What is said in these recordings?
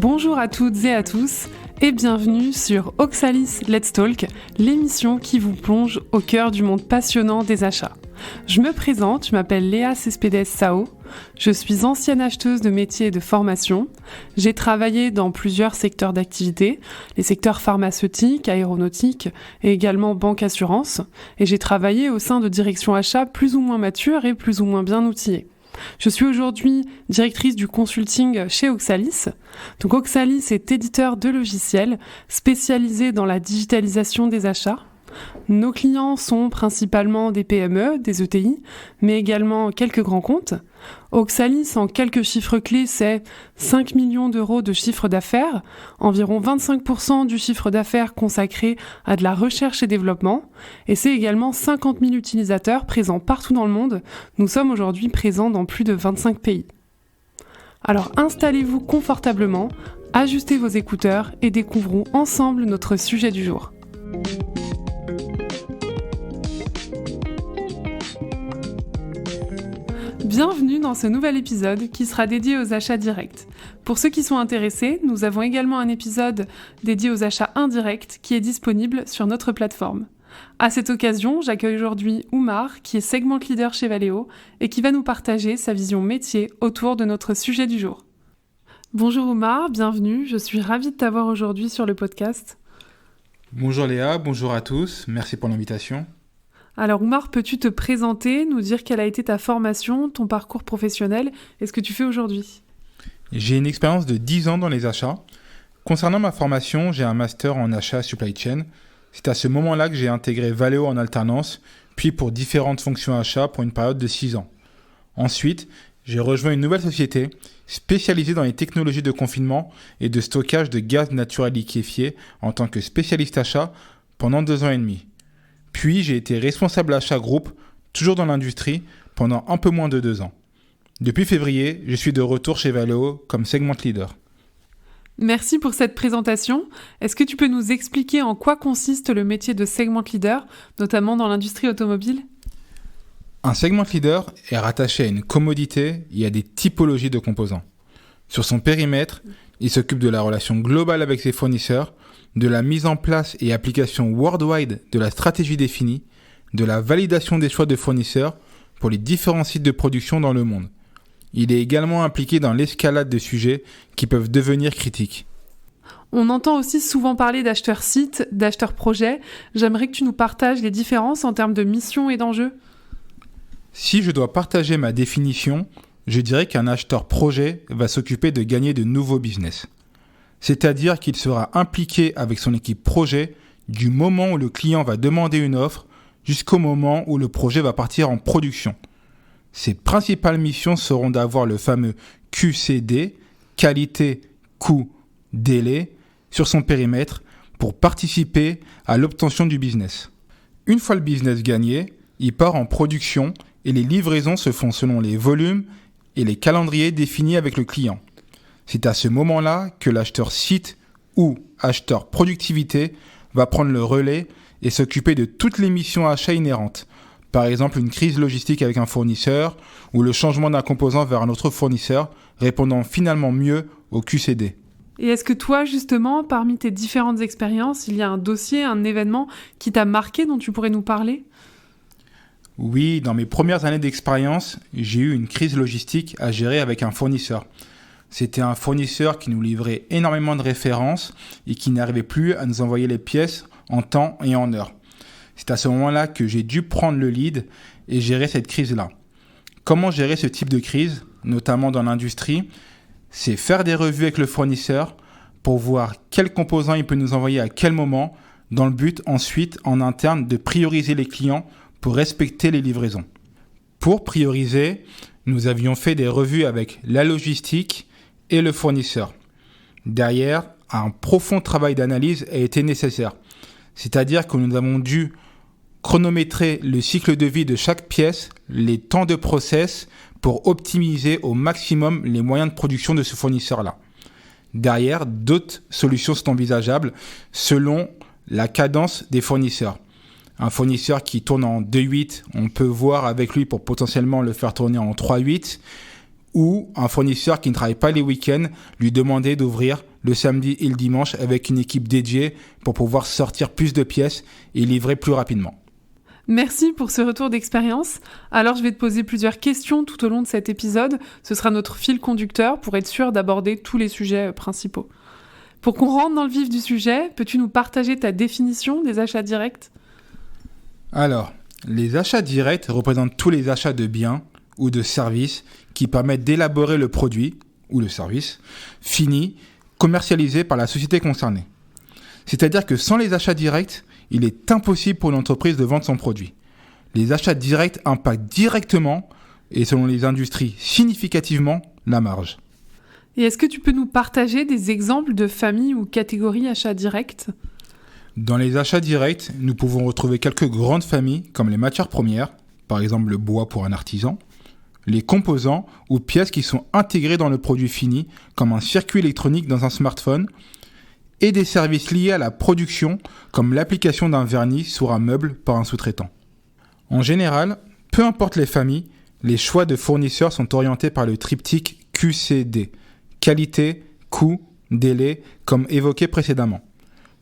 Bonjour à toutes et à tous et bienvenue sur Oxalis Let's Talk, l'émission qui vous plonge au cœur du monde passionnant des achats. Je me présente, je m'appelle Léa Cespedes Sao, je suis ancienne acheteuse de métiers et de formation. J'ai travaillé dans plusieurs secteurs d'activité, les secteurs pharmaceutiques, aéronautiques et également banque assurance, et j'ai travaillé au sein de directions achats plus ou moins matures et plus ou moins bien outillées. Je suis aujourd'hui directrice du consulting chez Oxalis. Donc Oxalis est éditeur de logiciels spécialisé dans la digitalisation des achats. Nos clients sont principalement des PME, des ETI, mais également quelques grands comptes. Oxalis, en quelques chiffres clés, c'est 5 millions d'euros de chiffre d'affaires, environ 25% du chiffre d'affaires consacré à de la recherche et développement, et c'est également 50 000 utilisateurs présents partout dans le monde. Nous sommes aujourd'hui présents dans plus de 25 pays. Alors installez-vous confortablement, ajustez vos écouteurs et découvrons ensemble notre sujet du jour. Bienvenue dans ce nouvel épisode qui sera dédié aux achats directs. Pour ceux qui sont intéressés, nous avons également un épisode dédié aux achats indirects qui est disponible sur notre plateforme. À cette occasion, j'accueille aujourd'hui Oumar, qui est segment leader chez Valeo et qui va nous partager sa vision métier autour de notre sujet du jour. Bonjour Oumar, bienvenue, je suis ravie de t'avoir aujourd'hui sur le podcast. Bonjour Léa, bonjour à tous, merci pour l'invitation. Alors Oumar, peux-tu te présenter, nous dire quelle a été ta formation, ton parcours professionnel et ce que tu fais aujourd'hui ? J'ai une expérience de 10 ans dans les achats. Concernant ma formation, j'ai un master en achat supply chain. C'est à ce moment-là que j'ai intégré Valeo en alternance, puis pour différentes fonctions achats pour une période de 6 ans. Ensuite, j'ai rejoint une nouvelle société spécialisée dans les technologies de confinement et de stockage de gaz naturel liquéfié en tant que spécialiste achat pendant 2 ans et demi. Puis, j'ai été responsable achat groupe, toujours dans l'industrie, pendant un peu moins de 2 ans. Depuis février, je suis de retour chez Valeo comme segment leader. Merci pour cette présentation. Est-ce que tu peux nous expliquer en quoi consiste le métier de segment leader, notamment dans l'industrie automobile ? Un segment leader est rattaché à une commodité et à des typologies de composants. Sur son périmètre, il s'occupe de la relation globale avec ses fournisseurs, de la mise en place et application worldwide de la stratégie définie, de la validation des choix de fournisseurs pour les différents sites de production dans le monde. Il est également impliqué dans l'escalade de sujets qui peuvent devenir critiques. On entend aussi souvent parler d'acheteurs sites, d'acheteurs projets. J'aimerais que tu nous partages les différences en termes de mission et d'enjeux. Si je dois partager ma définition, je dirais qu'un acheteur projet va s'occuper de gagner de nouveaux business. C'est-à-dire qu'il sera impliqué avec son équipe projet du moment où le client va demander une offre jusqu'au moment où le projet va partir en production. Ses principales missions seront d'avoir le fameux QCD, qualité, coût, délai, sur son périmètre pour participer à l'obtention du business. Une fois le business gagné, il part en production et les livraisons se font selon les volumes et les calendriers définis avec le client. C'est à ce moment-là que l'acheteur site ou acheteur productivité va prendre le relais et s'occuper de toutes les missions achats inhérentes. Par exemple, une crise logistique avec un fournisseur ou le changement d'un composant vers un autre fournisseur, répondant finalement mieux au QCD. Et est-ce que toi, justement, parmi tes différentes expériences, il y a un dossier, un événement qui t'a marqué dont tu pourrais nous parler ? Oui, dans mes premières années d'expérience, j'ai eu une crise logistique à gérer avec un fournisseur. C'était un fournisseur qui nous livrait énormément de références et qui n'arrivait plus à nous envoyer les pièces en temps et en heure. C'est à ce moment-là que j'ai dû prendre le lead et gérer cette crise-là. Comment gérer ce type de crise, notamment dans l'industrie ? C'est faire des revues avec le fournisseur pour voir quels composants il peut nous envoyer à quel moment, dans le but ensuite en interne de prioriser les clients pour respecter les livraisons. Pour prioriser, nous avions fait des revues avec la logistique et le fournisseur. Derrière, un profond travail d'analyse a été nécessaire. C'est-à-dire que nous avons dû chronométrer le cycle de vie de chaque pièce, les temps de process pour optimiser au maximum les moyens de production de ce fournisseur-là. Derrière, d'autres solutions sont envisageables selon la cadence des fournisseurs. Un fournisseur qui tourne en 2/8, on peut voir avec lui pour potentiellement le faire tourner en 3/8. Ou un fournisseur qui ne travaille pas les week-ends, lui demander d'ouvrir le samedi et le dimanche avec une équipe dédiée pour pouvoir sortir plus de pièces et livrer plus rapidement. Merci pour ce retour d'expérience. Alors je vais te poser plusieurs questions tout au long de cet épisode. Ce sera notre fil conducteur pour être sûr d'aborder tous les sujets principaux. Pour qu'on rentre dans le vif du sujet, peux-tu nous partager ta définition des achats directs ? Alors, les achats directs représentent tous les achats de biens ou de services qui permettent d'élaborer le produit ou le service fini, commercialisé par la société concernée. C'est-à-dire que sans les achats directs, il est impossible pour une entreprise de vendre son produit. Les achats directs impactent directement, et selon les industries, significativement, la marge. Et est-ce que tu peux nous partager des exemples de familles ou catégories achats directs ? Dans les achats directs, nous pouvons retrouver quelques grandes familles comme les matières premières, par exemple le bois pour un artisan, les composants ou pièces qui sont intégrés dans le produit fini, comme un circuit électronique dans un smartphone, et des services liés à la production, comme l'application d'un vernis sur un meuble par un sous-traitant. En général, peu importe les familles, les choix de fournisseurs sont orientés par le triptyque QCD, qualité, coût, délai, comme évoqué précédemment.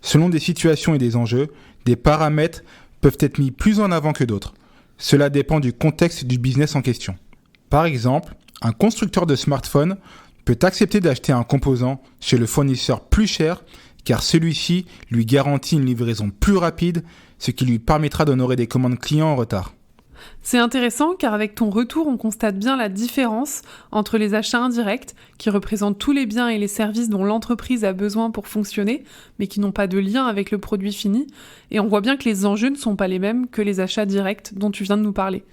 Selon des situations et des enjeux, des paramètres peuvent être mis plus en avant que d'autres. Cela dépend du contexte du business en question. Par exemple, un constructeur de smartphone peut accepter d'acheter un composant chez le fournisseur plus cher car celui-ci lui garantit une livraison plus rapide, ce qui lui permettra d'honorer des commandes clients en retard. C'est intéressant car avec ton retour, on constate bien la différence entre les achats indirects, qui représentent tous les biens et les services dont l'entreprise a besoin pour fonctionner, mais qui n'ont pas de lien avec le produit fini, et on voit bien que les enjeux ne sont pas les mêmes que les achats directs dont tu viens de nous parler.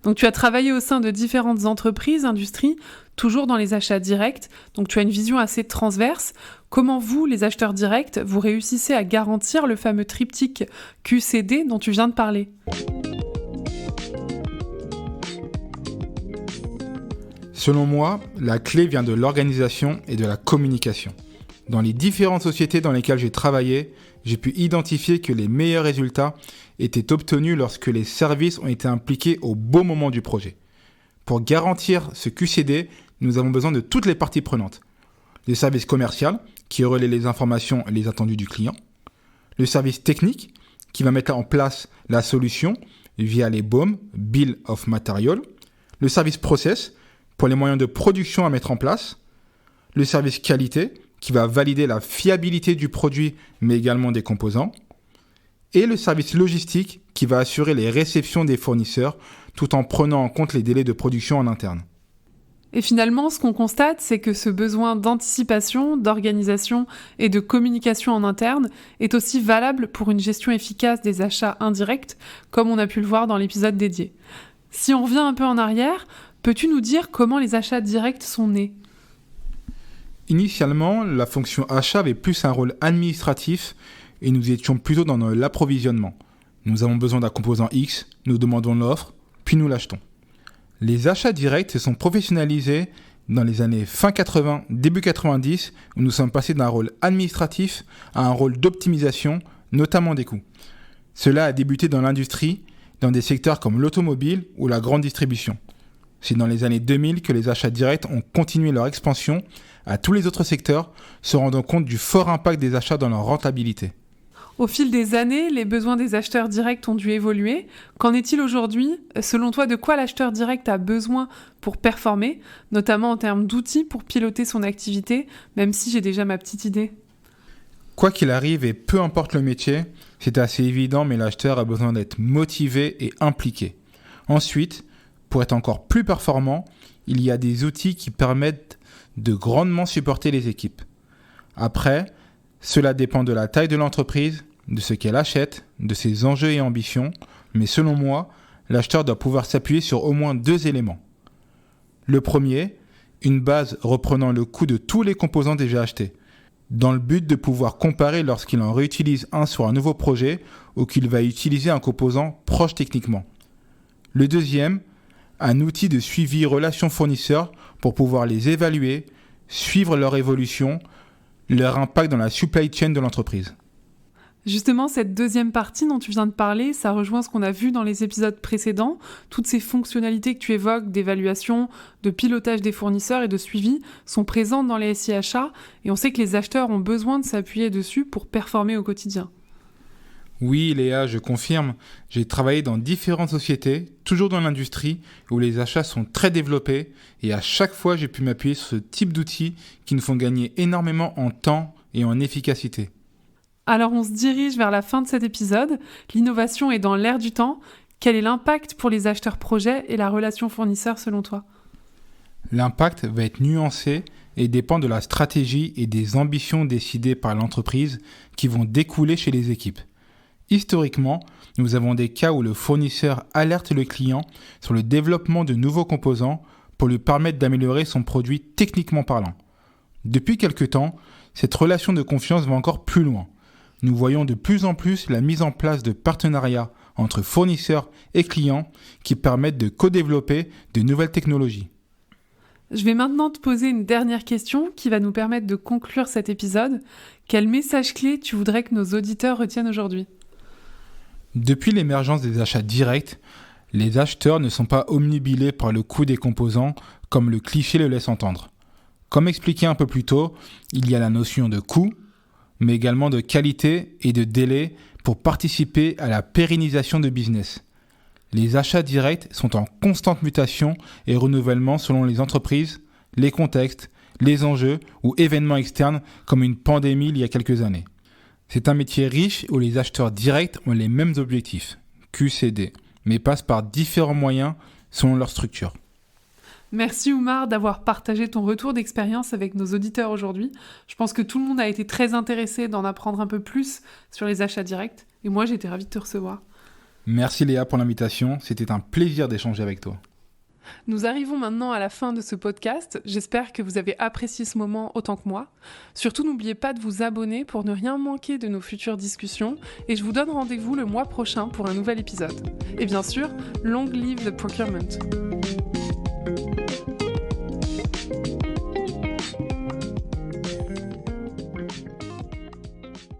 Donc tu as travaillé au sein de différentes entreprises, industries, toujours dans les achats directs, donc tu as une vision assez transverse. Comment vous, les acheteurs directs, vous réussissez à garantir le fameux triptyque QCD dont tu viens de parler ? Selon moi, la clé vient de l'organisation et de la communication. Dans les différentes sociétés dans lesquelles j'ai travaillé, j'ai pu identifier que les meilleurs résultats étaient obtenus lorsque les services ont été impliqués au bon moment du projet. Pour garantir ce QCD, nous avons besoin de toutes les parties prenantes. Le service commercial, qui relaie les informations et les attendus du client. Le service technique, qui va mettre en place la solution via les BOM, Bill of Material. Le service process, pour les moyens de production à mettre en place, le service qualité, qui va valider la fiabilité du produit, mais également des composants, et le service logistique, qui va assurer les réceptions des fournisseurs, tout en prenant en compte les délais de production en interne. Et finalement, ce qu'on constate, c'est que ce besoin d'anticipation, d'organisation et de communication en interne est aussi valable pour une gestion efficace des achats indirects, comme on a pu le voir dans l'épisode dédié. Si on revient un peu en arrière, peux-tu nous dire comment les achats directs sont nés ? Initialement, la fonction achat avait plus un rôle administratif et nous étions plutôt dans l'approvisionnement. Nous avons besoin d'un composant X, nous demandons l'offre, puis nous l'achetons. Les achats directs se sont professionnalisés dans les années fin 80, début 90, où nous sommes passés d'un rôle administratif à un rôle d'optimisation, notamment des coûts. Cela a débuté dans l'industrie, dans des secteurs comme l'automobile ou la grande distribution. C'est dans les années 2000 que les achats directs ont continué leur expansion à tous les autres secteurs, se rendant compte du fort impact des achats dans leur rentabilité. Au fil des années, les besoins des acheteurs directs ont dû évoluer. Qu'en est-il aujourd'hui ? Selon toi, de quoi l'acheteur direct a besoin pour performer, notamment en termes d'outils pour piloter son activité, même si j'ai déjà ma petite idée ? Quoi qu'il arrive et peu importe le métier, c'est assez évident, mais l'acheteur a besoin d'être motivé et impliqué. Ensuite, pour être encore plus performant, il y a des outils qui permettent de grandement supporter les équipes. Après, cela dépend de la taille de l'entreprise, de ce qu'elle achète, de ses enjeux et ambitions, mais selon moi, l'acheteur doit pouvoir s'appuyer sur au moins 2 éléments. Le premier, une base reprenant le coût de tous les composants déjà achetés, dans le but de pouvoir comparer lorsqu'il en réutilise un sur un nouveau projet ou qu'il va utiliser un composant proche techniquement. Le deuxième, un outil de suivi relations fournisseurs pour pouvoir les évaluer, suivre leur évolution, leur impact dans la supply chain de l'entreprise. Justement, cette deuxième partie dont tu viens de parler, ça rejoint ce qu'on a vu dans les épisodes précédents. Toutes ces fonctionnalités que tu évoques d'évaluation, de pilotage des fournisseurs et de suivi sont présentes dans les SI achats et on sait que les acheteurs ont besoin de s'appuyer dessus pour performer au quotidien. Oui, Léa, je confirme. J'ai travaillé dans différentes sociétés, toujours dans l'industrie, où les achats sont très développés et à chaque fois, j'ai pu m'appuyer sur ce type d'outils qui nous font gagner énormément en temps et en efficacité. Alors on se dirige vers la fin de cet épisode. L'innovation est dans l'air du temps. Quel est l'impact pour les acheteurs projets et la relation fournisseur selon toi ? L'impact va être nuancé et dépend de la stratégie et des ambitions décidées par l'entreprise qui vont découler chez les équipes. Historiquement, nous avons des cas où le fournisseur alerte le client sur le développement de nouveaux composants pour lui permettre d'améliorer son produit techniquement parlant. Depuis quelque temps, cette relation de confiance va encore plus loin. Nous voyons de plus en plus la mise en place de partenariats entre fournisseurs et clients qui permettent de co-développer de nouvelles technologies. Je vais maintenant te poser une dernière question qui va nous permettre de conclure cet épisode. Quel message clé tu voudrais que nos auditeurs retiennent aujourd'hui ? Depuis l'émergence des achats directs, les acheteurs ne sont pas omnubilés par le coût des composants comme le cliché le laisse entendre. Comme expliqué un peu plus tôt, il y a la notion de coût, mais également de qualité et de délai pour participer à la pérennisation de business. Les achats directs sont en constante mutation et renouvellement selon les entreprises, les contextes, les enjeux ou événements externes comme une pandémie il y a quelques années. C'est un métier riche où les acheteurs directs ont les mêmes objectifs, QCD, mais passent par différents moyens selon leur structure. Merci Oumar d'avoir partagé ton retour d'expérience avec nos auditeurs aujourd'hui. Je pense que tout le monde a été très intéressé d'en apprendre un peu plus sur les achats directs et moi j'étais ravie de te recevoir. Merci Léa pour l'invitation, c'était un plaisir d'échanger avec toi. Nous arrivons maintenant à la fin de ce podcast. J'espère que vous avez apprécié ce moment autant que moi. Surtout, n'oubliez pas de vous abonner pour ne rien manquer de nos futures discussions. Et je vous donne rendez-vous le mois prochain pour un nouvel épisode. Et bien sûr, long live the procurement!